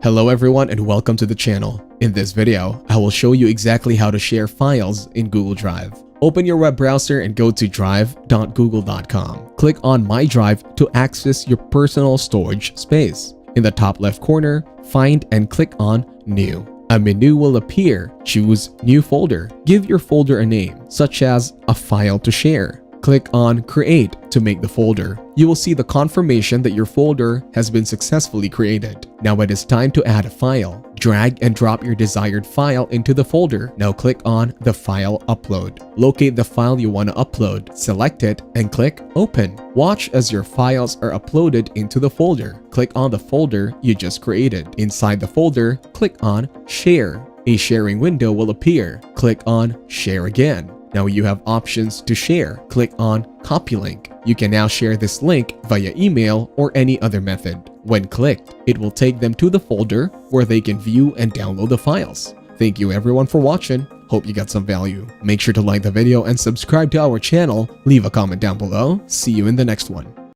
Hello everyone and welcome to the channel. In this video, I will show you exactly how to share files in Google Drive. Open your web browser and go to drive.google.com. Click on My Drive to access your personal storage space. In the top left corner, find and click on New. A menu will appear. Choose New Folder. Give your folder a name, such as a file to share. Click on Create to make the folder. You will see the confirmation that your folder has been successfully created. Now it is time to add a file. Drag and drop your desired file into the folder. Now click on the File Upload. Locate the file you want to upload, select it, and click Open. Watch as your files are uploaded into the folder. Click on the folder you just created. Inside the folder, click on Share. A sharing window will appear. Click on Share again. Now you have options to share. Click on Copy Link. You can now share this link via email or any other method. When clicked, it will take them to the folder where they can view and download the files. Thank you everyone for watching. Hope you got some value. Make sure to like the video and subscribe to our channel. Leave a comment down below. See you in the next one.